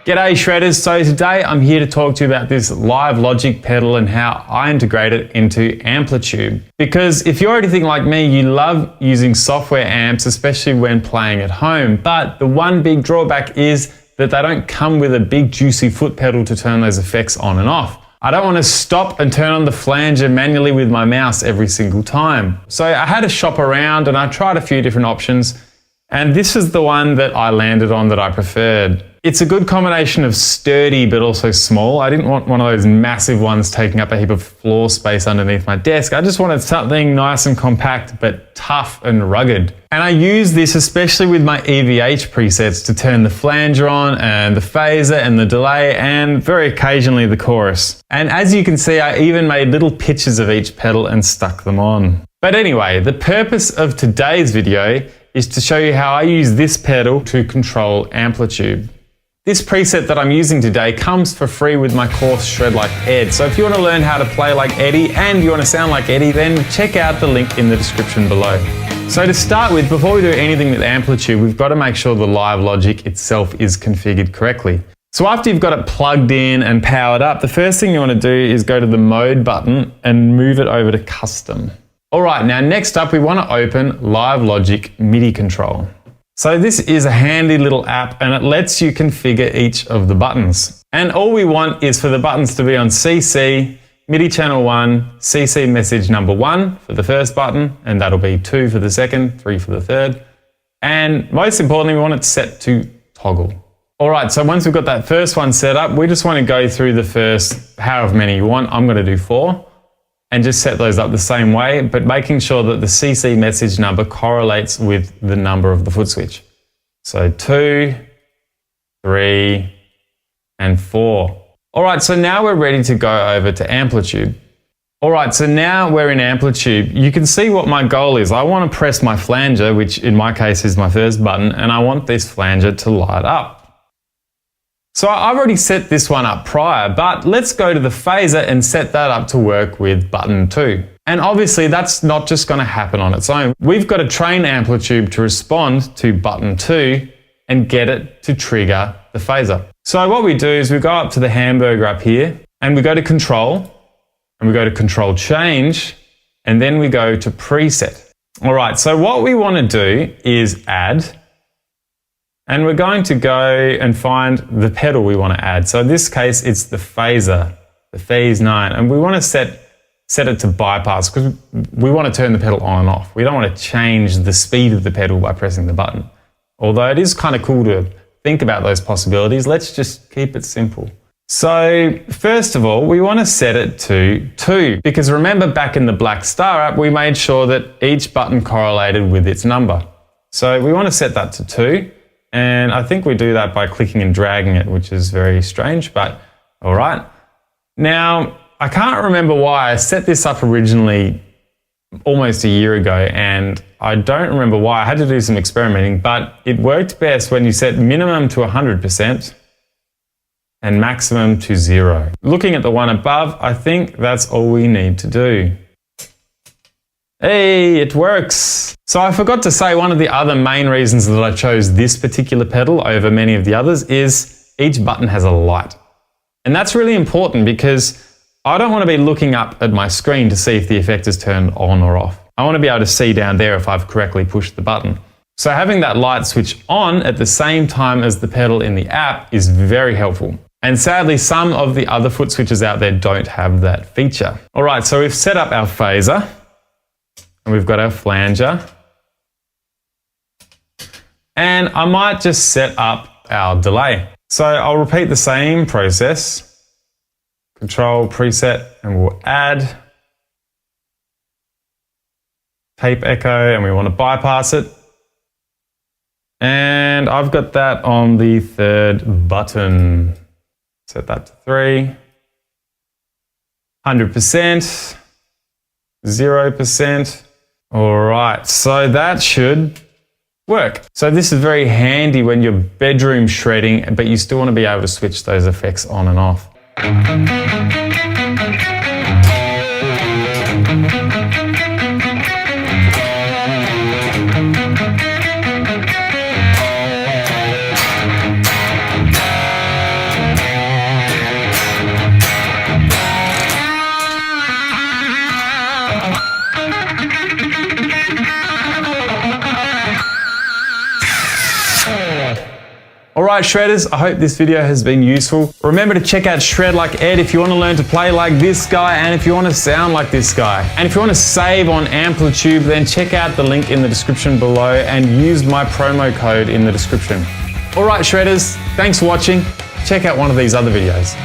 G'day shredders, so today I'm here to talk to you about this Live Logic pedal and how I integrate it into AmpliTube. Because if you're anything like me, you love using software amps, especially when playing at home. But the one big drawback is that they don't come with a big juicy foot pedal to turn those effects on and off. I don't want to stop and turn on the flanger manually with my mouse every single time. So I had to shop around and I tried a few different options, and this is the one that I landed on that I preferred. It's a good combination of sturdy but also small. I didn't want one of those massive ones taking up a heap of floor space underneath my desk. I just wanted something nice and compact but tough and rugged. And I use this especially with my EVH presets to turn the flanger on and the phaser and the delay and very occasionally the chorus. And as you can see, I even made little pictures of each pedal and stuck them on. But anyway, the purpose of today's video is to show you how I use this pedal to control AmpliTube. This preset that I'm using today comes for free with my course Shred Like Ed. So if you want to learn how to play like Eddie and you want to sound like Eddie, then check out the link in the description below. So to start with, before we do anything with AmpliTube, we've got to make sure the Live Logic itself is configured correctly. So after you've got it plugged in and powered up, the first thing you want to do is go to the mode button and move it over to custom. All right, now next up, we want to open Live Logic MIDI control. So this is a handy little app and it lets you configure each of the buttons. And all we want is for the buttons to be on CC, MIDI channel 1, CC message number 1 for the first button, and that'll be 2 for the second, 3 for the third. And most importantly, we want it set to toggle. All right, so once we've got that first one set up, we just want to go through the first however many you want. I'm going to do 4. And just set those up the same way, but making sure that the CC message number correlates with the number of the foot switch. So 2, 3, and 4. All right, so now we're ready to go over to AmpliTube. All right, so now we're in AmpliTube. You can see what my goal is. I want to press my flanger, which in my case is my first button, and I want this flanger to light up. So I've already set this one up prior, but let's go to the phaser and set that up to work with button 2. And obviously that's not just going to happen on its own. We've got to train AmpliTube to respond to button 2 and get it to trigger the phaser. So what we do is we go up to the hamburger up here and we go to control and we go to control change and then we go to preset. All right, so what we want to do is add. And we're going to go and find the pedal we want to add. So in this case, it's the phaser, the phase 9. And we want to set it to bypass because we want to turn the pedal on and off. We don't want to change the speed of the pedal by pressing the button. Although it is kind of cool to think about those possibilities, let's just keep it simple. So first of all, we want to set it to 2. Because remember back in the Blackstar app, we made sure that each button correlated with its number. So we want to set that to 2. And I think we do that by clicking and dragging it, which is very strange, but all right. Now, I can't remember why I set this up originally almost a year ago, and I don't remember why. I had to do some experimenting, but it worked best when you set minimum to 100% and maximum to 0. Looking at the one above, I think that's all we need to do. Hey, it works. So I forgot to say one of the other main reasons that I chose this particular pedal over many of the others is each button has a light. And that's really important because I don't want to be looking up at my screen to see if the effect is turned on or off. I want to be able to see down there if I've correctly pushed the button. So having that light switch on at the same time as the pedal in the app is very helpful. And sadly, some of the other foot switches out there don't have that feature. All right, so we've set up our phaser. And we've got our flanger. And I might just set up our delay. So I'll repeat the same process. Control, preset, and we'll add. Tape echo, and we want to bypass it. And I've got that on the third button. Set that to 3. 100%. 0%. All right, so that should work. So this is very handy when you're bedroom shredding, but you still want to be able to switch those effects on and off. Alright shredders, I hope this video has been useful. Remember to check out Shred Like Ed if you want to learn to play like this guy and if you want to sound like this guy. And if you want to save on AmpliTube, then check out the link in the description below and use my promo code in the description. Alright shredders, thanks for watching. Check out one of these other videos.